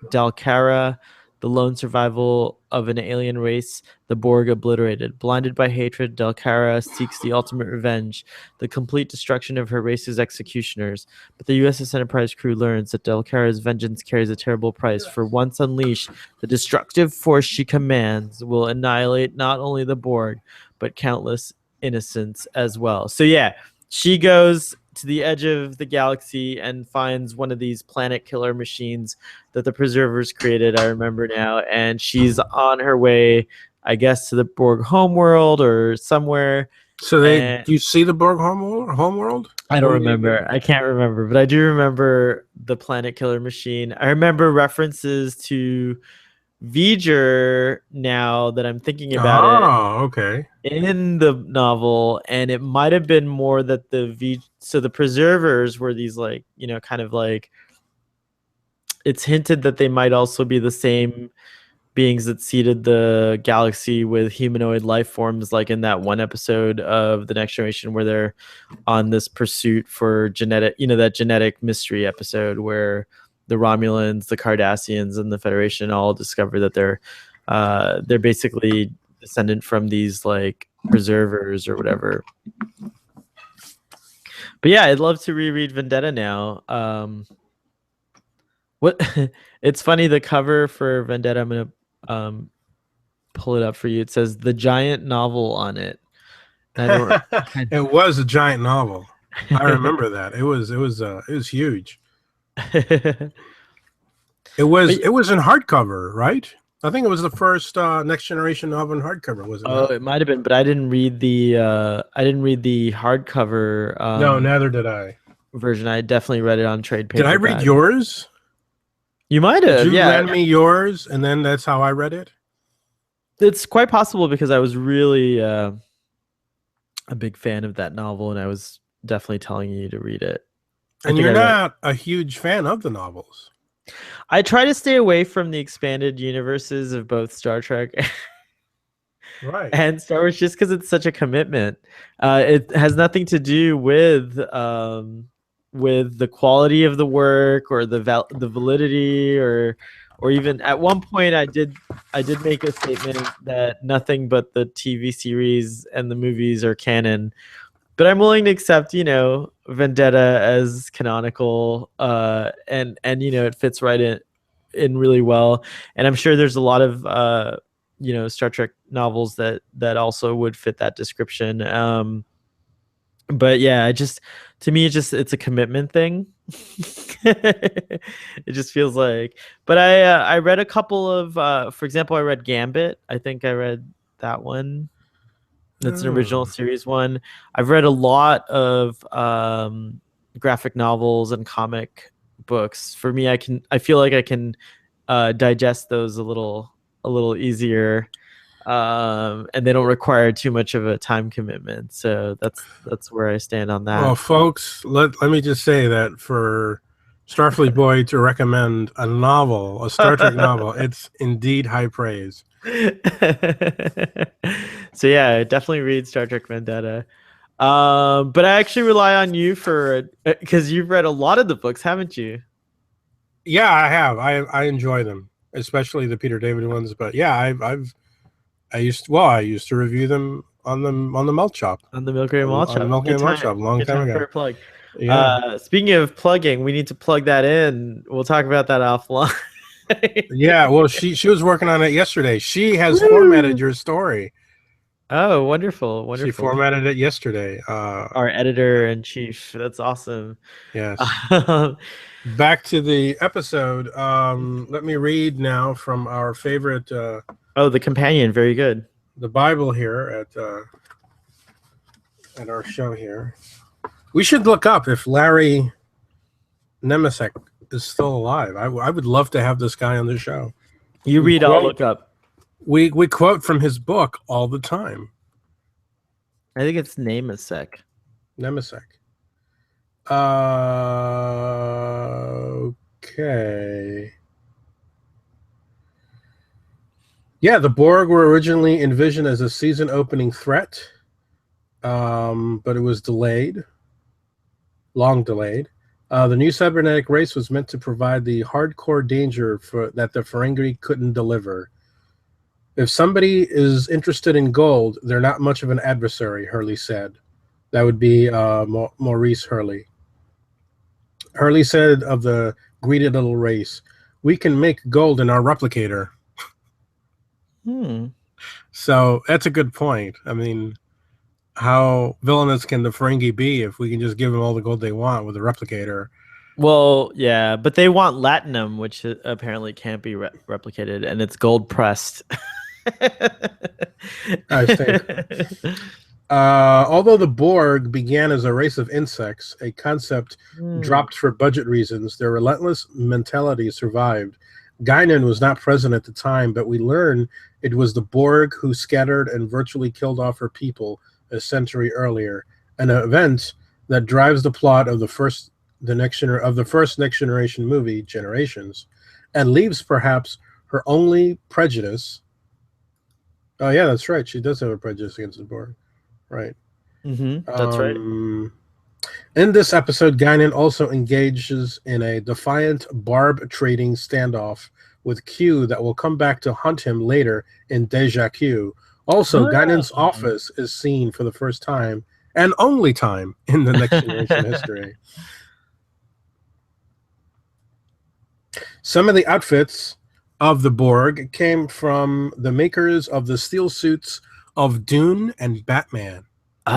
Dalcara, the lone survival of an alien race the Borg obliterated. Blinded by hatred, Dalcara seeks the ultimate revenge, the complete destruction of her race's executioners. But the USS Enterprise crew learns that Dalcara's vengeance carries a terrible price. For once unleashed, the destructive force she commands will annihilate not only the Borg, but countless innocents as well. So yeah, she goes to the edge of the galaxy and finds one of these planet killer machines that the preservers created. I remember now. And she's on her way, I guess, to the Borg homeworld or somewhere. So do you see the Borg homeworld? I don't remember. I can't remember, but I do remember the planet killer machine. I remember references to V'ger now that I'm thinking about it. Oh, okay. In the novel, and it might have been more that so the preservers were these like, kind of like, it's hinted that they might also be the same beings that seeded the galaxy with humanoid life forms, like in that one episode of The Next Generation where they're on this pursuit for genetic, that genetic mystery episode where the Romulans, the Cardassians, and the Federation all discover that they're basically descendant from these like preservers or whatever. But yeah, I'd love to reread Vendetta now. What it's funny, the cover for Vendetta, I'm gonna pull it up for you. It says The Giant Novel on it. It was a giant novel. I remember that. It was huge. It was in hardcover, right? I think it was the first Next Generation novel in hardcover, wasn't it? Oh, it might have been, but I didn't read the hardcover. No, neither did I. Version. I definitely read it on trade paperback. Did I read yours? You might have. Did you lend me yours, and then that's how I read it? It's quite possible because I was really a big fan of that novel, and I was definitely telling you to read it. And you're not a huge fan of the novels. I try to stay away from the expanded universes of both Star Trek right. and Star Wars just because it's such a commitment. It has nothing to do with the quality of the work or the validity or even at one point I did make a statement that nothing but the TV series and the movies are canon. But I'm willing to accept, Vendetta as canonical, and it fits right in really well. And I'm sure there's a lot of Star Trek novels that also would fit that description. But yeah, to me, it's a commitment thing. It just feels like. But I read a couple of, for example, I read Gambit. I think I read that one. That's an original series one. I've read a lot of graphic novels and comic books. For me, I feel like I can digest those a little easier, and they don't require too much of a time commitment. So that's where I stand on that. Well, folks, let me just say that for Starfleet Boy to recommend a novel, a Star Trek novel, it's indeed high praise. So yeah, definitely read Star Trek Vendetta. But I actually rely on you because you've read a lot of the books, haven't you? Yeah, I have. I enjoy them, especially the Peter David ones. But yeah, I used to review them on the Malt Shop. On the Milky Malt Shop. On the Milky Malt Shop, a long time ago. For a plug. Yeah. Speaking of plugging, we need to plug that in. We'll talk about that offline. Yeah, well, she was working on it yesterday. She has formatted your story. Oh, wonderful, She wonderful. formatted it yesterday. Our editor in chief. That's awesome. Yes. Back to the episode. Let me read now from our favorite, Oh, the companion, very good. the Bible here at our show here. We should look up if Larry Nemesek is still alive. I would love to have this guy on the show. You We read, I'll quote look up. we quote from his book all the time. I think it's name a sec. Nemesek. Okay. Yeah, the Borg were originally envisioned as a season opening threat, but it was delayed, long delayed. The new cybernetic race was meant to provide the hardcore danger that the Ferengi couldn't deliver. If somebody is interested in gold, they're not much of an adversary, Hurley said. That would be Maurice Hurley. Hurley said of the greedy little race, "We can make gold in our replicator." So that's a good point. I mean, how villainous can the Ferengi be if we can just give them all the gold they want with a replicator? Well, yeah, but they want latinum, which apparently can't be replicated, and it's gold pressed. I think. Although the Borg began as a race of insects, a concept dropped for budget reasons, their relentless mentality survived. Guinan was not present at the time, but we learn it was the Borg who scattered and virtually killed off her people a century earlier, an event that drives the plot of the first Next Generation movie, Generations, and leaves perhaps her only prejudice. Oh yeah, that's right. She does have a prejudice against the Borg. Right. That's right. In this episode, Guinan also engages in a defiant barb trading standoff with Q that will come back to hunt him later in Deja Q. Also, Guinan's office is seen for the first time and only time in the Next Generation history. Some of the outfits of the Borg came from the makers of the steel suits of Dune and Batman. The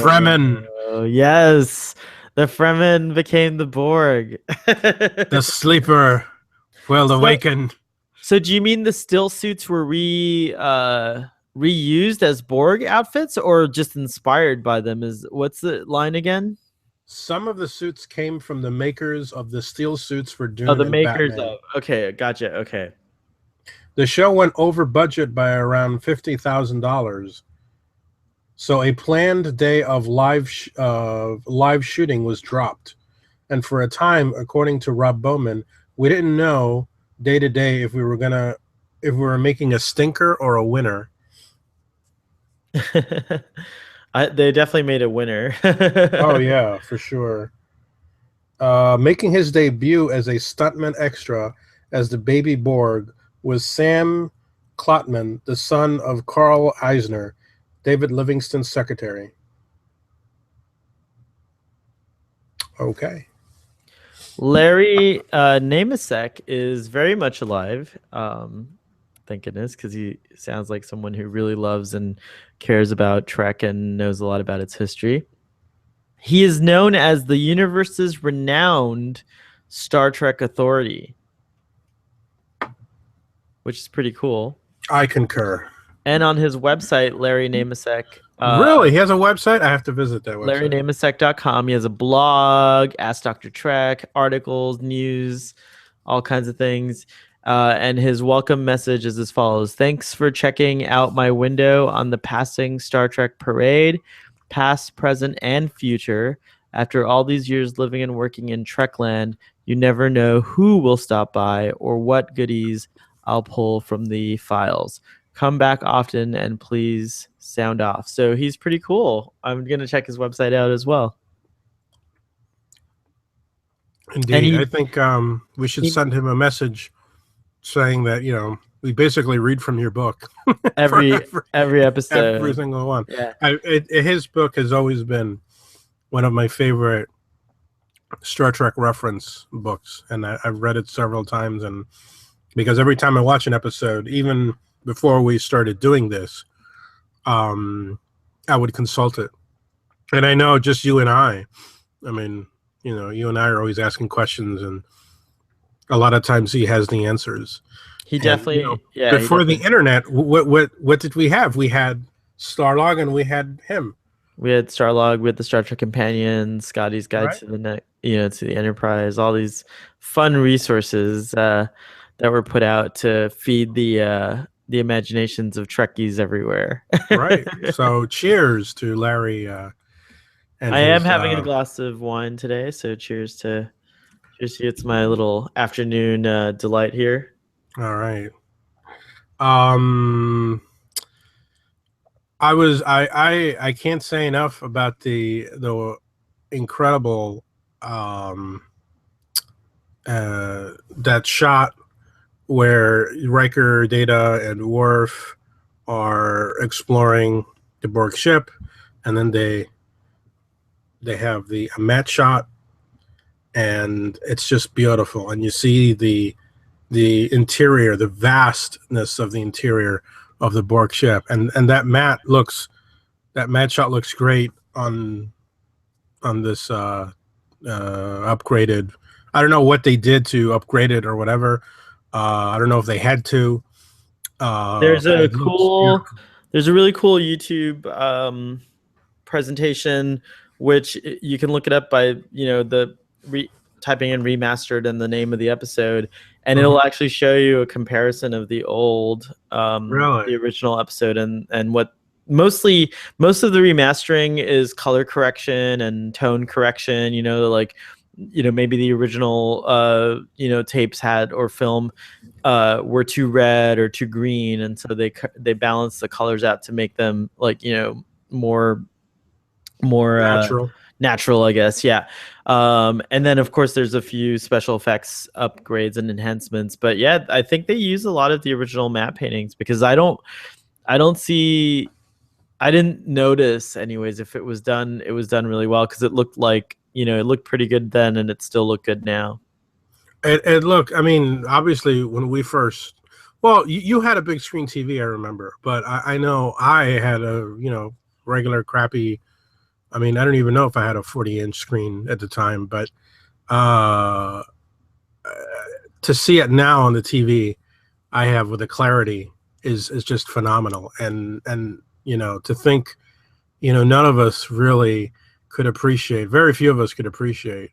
Fremen. Yes. The Fremen became the Borg. The sleeper will awaken. So do you mean the still suits were reused as Borg outfits or just inspired by them? What's the line again? Some of the suits came from the makers of the steel suits for Dune and Batman. Okay, gotcha. Okay. The show went over budget by around $50,000. So a planned day of live shooting was dropped. And for a time, according to Rob Bowman, we didn't know day to day if we were making a stinker or a winner. They definitely made a winner. Oh yeah, for sure. Making his debut as a stuntman extra as the baby Borg was Sam Klotman, the son of Carl Eisner, David Livingston's secretary. Okay. Larry Nemesek is very much alive. Thank goodness, because he sounds like someone who really loves and cares about Trek and knows a lot about its history. He is known as the universe's renowned Star Trek authority, which is pretty cool. I concur. And on his website, Larry Nemesek. Really? He has a website? I have to visit that website. LarryNamesek.com. He has a blog, Ask Dr. Trek, articles, news, all kinds of things. And his welcome message is as follows. Thanks for checking out my window on the passing Star Trek parade, past, present, and future. After all these years living and working in Trekland, you never know who will stop by or what goodies I'll pull from the files. Come back often and please sound off. So he's pretty cool. I'm going to check his website out as well. Indeed. I think we should send him a message saying that, we basically read from your book. every episode. Every single one. Yeah. His book has always been one of my favorite Star Trek reference books. And I've read it several times. And because every time I watch an episode, even before we started doing this, I would consult it. And I know just you and I mean, you and I are always asking questions, and a lot of times he has the answers. He And definitely, yeah, he before the definitely. internet, what did we have? We had Starlog and we had him, We had Starlog, we had the Star Trek Companion, Scotty's Guide right? to the Net, to the Enterprise, all these fun resources that were put out to feed the imaginations of Trekkies everywhere. Right. So cheers to Larry and I am his. having a glass of wine today, so cheers to you. It's my little afternoon delight here. All right. Um, I can't say enough about the incredible that shot where Riker, Data, and Worf are exploring the Borg ship, and then they have the a matte shot, and it's just beautiful. And you see the interior, the vastness of the interior of the Borg ship, and that matte shot looks great on this upgraded. I don't know what they did to upgrade it or whatever. I don't know if they had to. There's But a it looks cool, beautiful. there's a really cool YouTube presentation, which you can look it up by typing in remastered and the name of the episode, and Mhm. it'll actually show you a comparison of the old, Really? the original episode, and what most of the remastering is color correction and tone correction. Like maybe the original tapes had or film were too red or too green, and so they balance the colors out to make them like more Natural. natural, I guess. Yeah. And then of course there's a few special effects upgrades and enhancements, but yeah, I think they use a lot of the original matte paintings because I don't see, I didn't notice anyways if it was done really well because it looked like it looked pretty good then and it still looked good now. And look, I mean, obviously, when we first, well, you had a big screen TV, I remember, but I know I had a regular crappy. I mean, I don't even know if I had a 40-inch screen at the time, but uh, to see it now on the TV I have with the clarity is just phenomenal. And to think, none of us really could appreciate. Very few of us could appreciate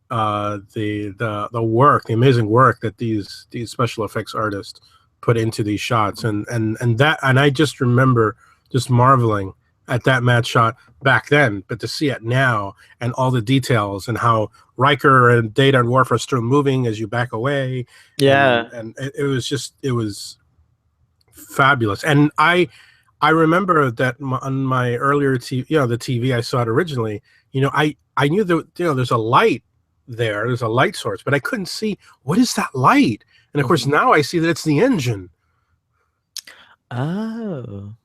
the work, the amazing work that these special effects artists put into these shots, and I just remember just marveling at that matte shot back then, but to see it now and all the details and how Riker and Data and Worf are still moving as you back away, and Yeah. it was fabulous. And I remember that on my earlier TV, the TV I saw it originally, I knew that there's a light there, there's a light source, but I couldn't see what is that light. And of course, Mhm. now I see that it's the engine. Oh,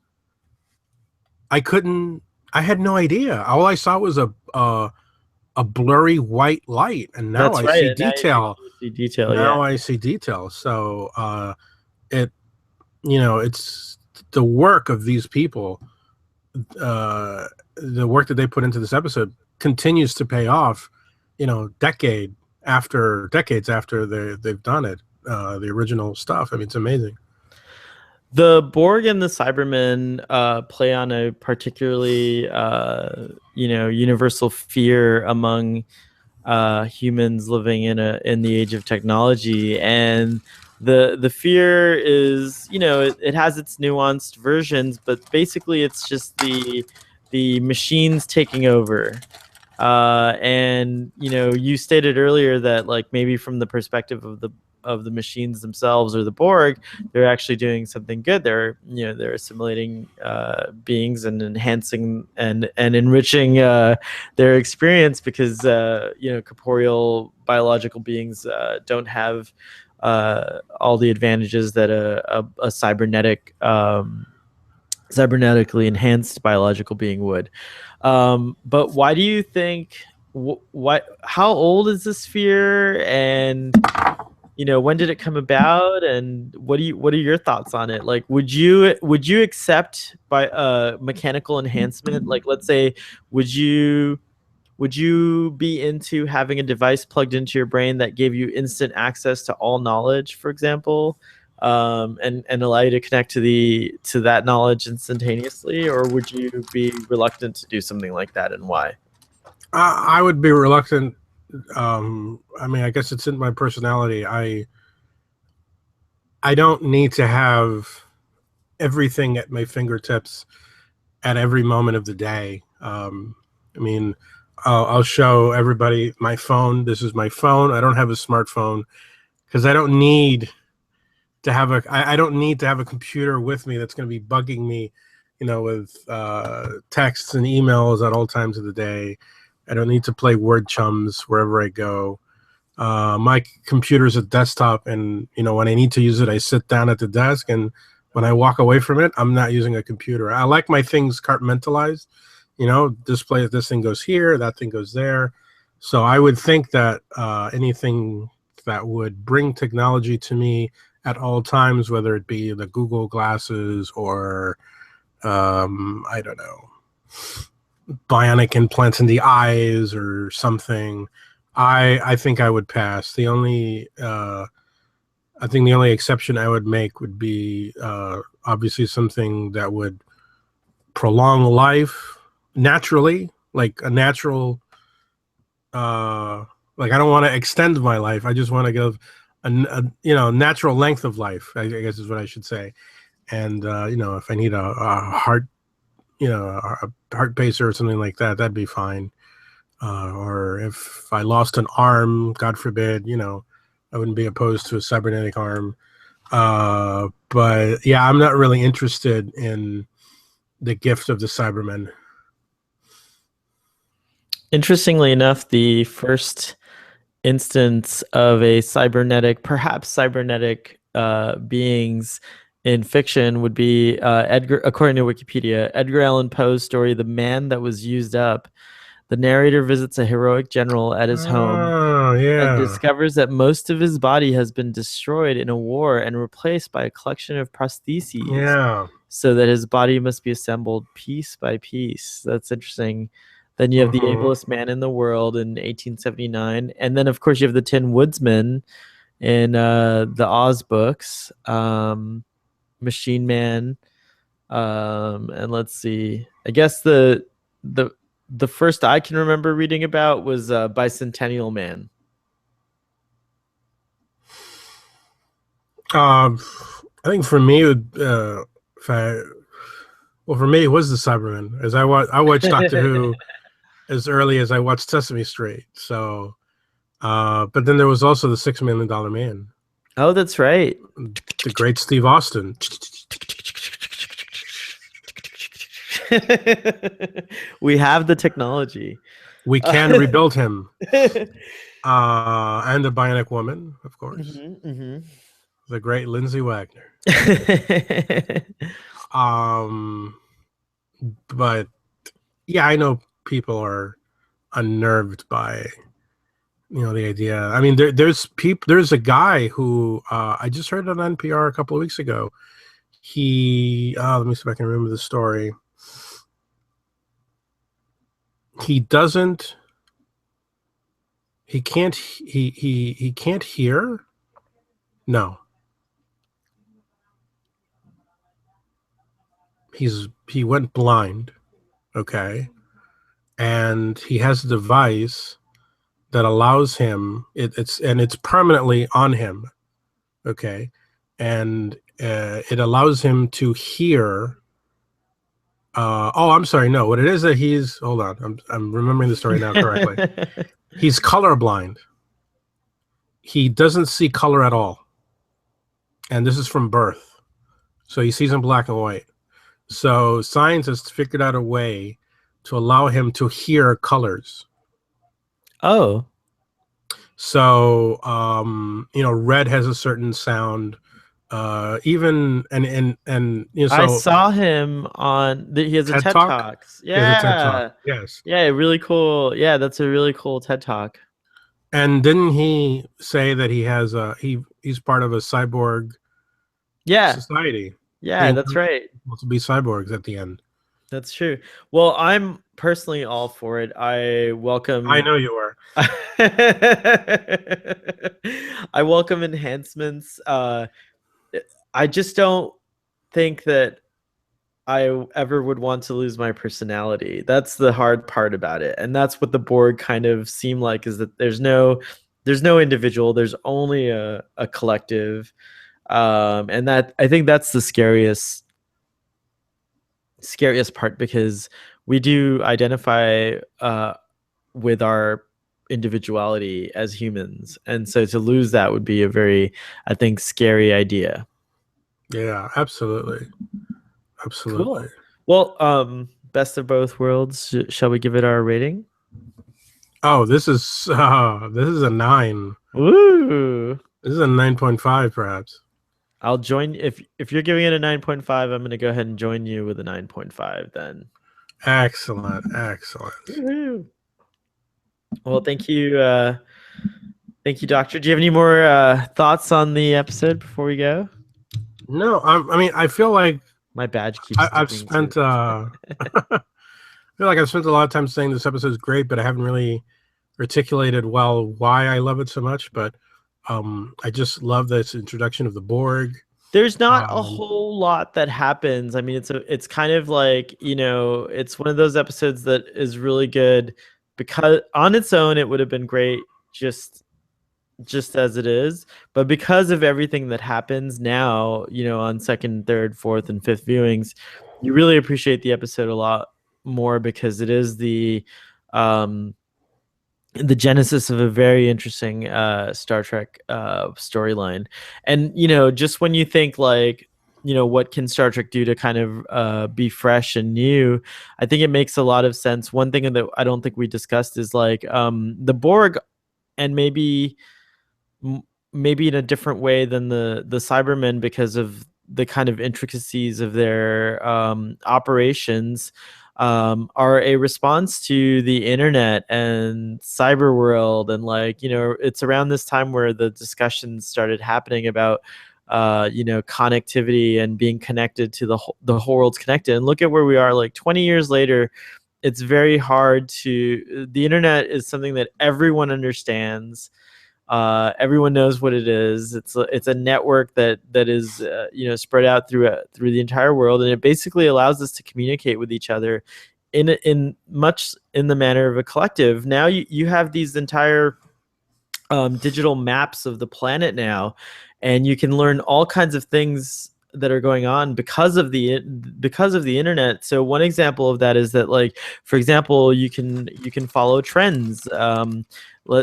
I had no idea. All I saw was a blurry white light, and now that's I right. see And now detail. you see detail. Yeah. Now I see detail. So it it's the work of these people. The work that they put into this episode continues to pay off. Decades after they've done it. The original stuff. I mean, it's amazing. The Borg and the Cybermen play on a particularly, universal fear among humans living in the age of technology, and the fear is, it has its nuanced versions, but basically it's just the machines taking over. And you stated earlier that like maybe from the perspective of the machines themselves or the Borg, they're actually doing something good. They're assimilating beings and enhancing and enriching their experience because corporeal biological beings don't have all the advantages that a cybernetically enhanced biological being would. But why do you think? What? How old is the sphere? And when did it come about, and what are your thoughts on it? Like, would you accept by mechanical enhancement? Like, let's say, would you would you be into having a device plugged into your brain that gave you instant access to all knowledge, for example, and allow you to connect to that knowledge instantaneously, or would you be reluctant to do something like that, and why? I would be reluctant. I mean, I guess it's in my personality. I don't need to have everything at my fingertips at every moment of the day. I mean, I'll show everybody my phone. This is my phone. I don't have a smartphone because I don't need to have I don't need to have a computer with me that's going to be bugging me, with texts and emails at all times of the day. I don't need to play word chums wherever I go. My computer's a desktop, and when I need to use it, I sit down at the desk, and when I walk away from it, I'm not using a computer. I like my things compartmentalized. This thing goes here, that thing goes there. So I would think that anything that would bring technology to me at all times, whether it be the Google glasses or I don't know, bionic implants in the eyes or something, I think I would pass. I think the only exception I would make would be obviously something that would prolong life naturally, like a natural like I don't want to extend my life. I just want to give a natural length of life, I guess is what I should say. And if I need a heart, a heart pacer or something like that, that'd be fine. Or if I lost an arm, God forbid, I wouldn't be opposed to a cybernetic arm. But yeah, I'm not really interested in the gift of the Cybermen. Interestingly enough, the first instance of perhaps cybernetic beings in fiction would be according to Wikipedia, Edgar Allan Poe's story, The Man That Was Used Up. The narrator visits a heroic general at his home Oh, and yeah. discovers that most of his body has been destroyed in a war and replaced by a collection of prostheses, Yeah. so that his body must be assembled piece by piece. That's interesting. Then you have The Ablest Man in the World in 1879. And then, of course, you have The Tin Woodsman in the Oz books, Machine Man. And let's see. I guess the first I can remember reading about was Bicentennial Man. I think for me, for me, it was the Cybermen. As I watched Doctor Who as early as I watched Sesame Street. So, but then there was also the $6 Million Man. Oh, that's right. The great Steve Austin. We have the technology. We can rebuild him. And the Bionic Woman, of course. The great Lindsay Wagner. But yeah, I know people are unnerved by the idea. I mean, there's a guy who I just heard on NPR a couple of weeks ago. Let me see if I can remember the story. He can't hear. No. He went blind, okay, and he has a device that allows him. It's permanently on him, okay, and it allows him to hear. I'm sorry. No, what it is that he's. Hold on, I'm remembering the story now correctly. He's colorblind. He doesn't see color at all, and this is from birth, so he sees in black and white. So scientists figured out a way to allow him to hear colors. Oh. So red has a certain sound. Even so I saw him on he has a TED Talks. Yeah. He has a TED Talk. Yes. Yeah, really cool. Yeah, that's a really cool TED Talk. And didn't he say that he has he's part of a cyborg Yeah, society? He yeah, and that's Kurt right. wants to be cyborgs at the end. That's true. Well, I'm personally all for it. I I welcome know you are. I welcome enhancements. I just don't think that I ever would want to lose my personality. That's the hard part about it. And that's what the Borg kind of seem like, is that there's no individual, there's only a collective. And that, I think that's the scariest part, because we do identify with our individuality as humans. And so to lose that would be a very, I think, scary idea. Yeah, absolutely. Absolutely. Cool. Well, best of both worlds. Shall we give it our rating? Oh, this is a 9. Ooh. This is a 9.5 perhaps. I'll join if you're giving it a 9.5, I'm going to go ahead and join you with a 9.5 then. Excellent. Excellent. Woohoo. Well, thank you, Doctor. Do you have any more thoughts on the episode before we go? No, I mean, I feel like My badge keeps I've sticking to spent I feel like I've spent a lot of time saying this episode is great, but I haven't really articulated well why I love it so much. But I just love this introduction of the Borg. There's not a Um, whole lot that happens. I mean, it's kind of like, it's one of those episodes that is really good because on its own it would have been great just as it is, but because of everything that happens now, on second, third, fourth, and fifth viewings, you really appreciate the episode a lot more, because it is um the genesis of a very interesting Star Trek storyline. And just when you think like, what can Star Trek do to kind of be fresh and new, I think it makes a lot of sense. One thing that I don't think we discussed is like the Borg, and maybe in a different way than the Cybermen, because of the kind of intricacies of their operations, are a response to the internet and cyber world. And like, it's around this time where the discussions started happening about connectivity and being connected to the whole world's connected. And look at where we are, like 20 years later. It's very hard to the internet is something that everyone understands. Everyone knows what it is. It's a network that is spread out through the entire world, and it basically allows us to communicate with each other in much in the manner of a collective. Now you have these entire digital maps of the planet now, and you can learn all kinds of things that are going on because of the internet. So one example of that is that, like, for example, you can follow trends.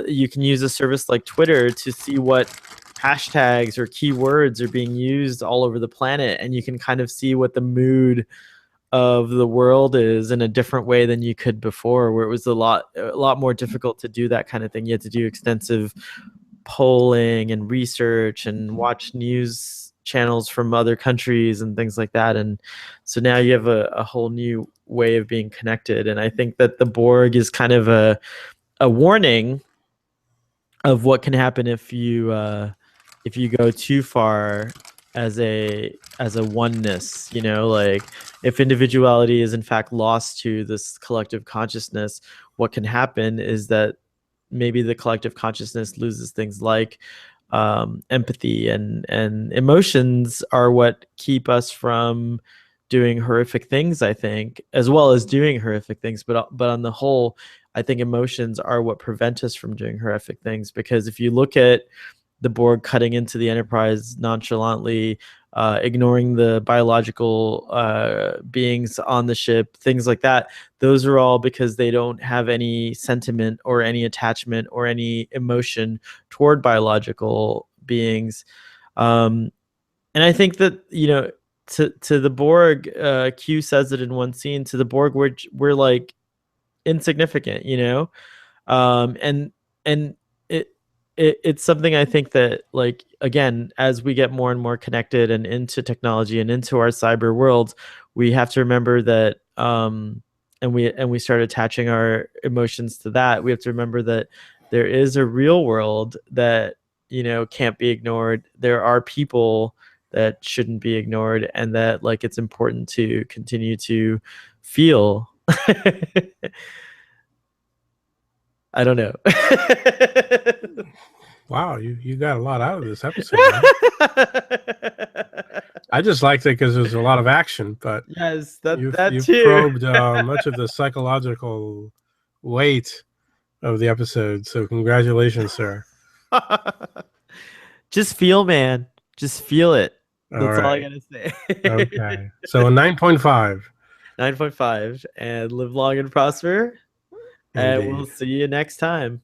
You can use a service like Twitter to see what hashtags or keywords are being used all over the planet, and you can kind of see what the mood of the world is in a different way than you could before, where it was a lot more difficult to do that kind of thing. You had to do extensive polling and research and watch news channels from other countries and things like that. And so now you have a whole new way of being connected. And I think that the Borg is kind of a warning of what can happen if you go too far as a oneness. Like, if individuality is in fact lost to this collective consciousness, what can happen is that maybe the collective consciousness loses things like empathy, and emotions are what keep us from doing horrific things, I think, as well as doing horrific things. But on the whole, I think emotions are what prevent us from doing horrific things. Because if you look at the Borg cutting into the Enterprise nonchalantly, ignoring the biological beings on the ship, things like that, those are all because they don't have any sentiment or any attachment or any emotion toward biological beings. Um, and I think that, to the Borg, Q says it in one scene. To the Borg, we're like insignificant, and it, it's something I think that, like, again, as we get more and more connected and into technology and into our cyber worlds, we have to remember that, and we start attaching our emotions to that. We have to remember that there is a real world that, can't be ignored. There are people that shouldn't be ignored, and that like it's important to continue to feel. I don't know. Wow, you got a lot out of this episode, man. I just liked it because there's a lot of action, but yes, you've too. probed much of the psychological weight of the episode. So congratulations, sir. Just feel, man. Just feel it. That's all I Right. gotta say. Okay. So a 9.5. 9.5, and live long and prosper. And we'll Indeed. see you next time.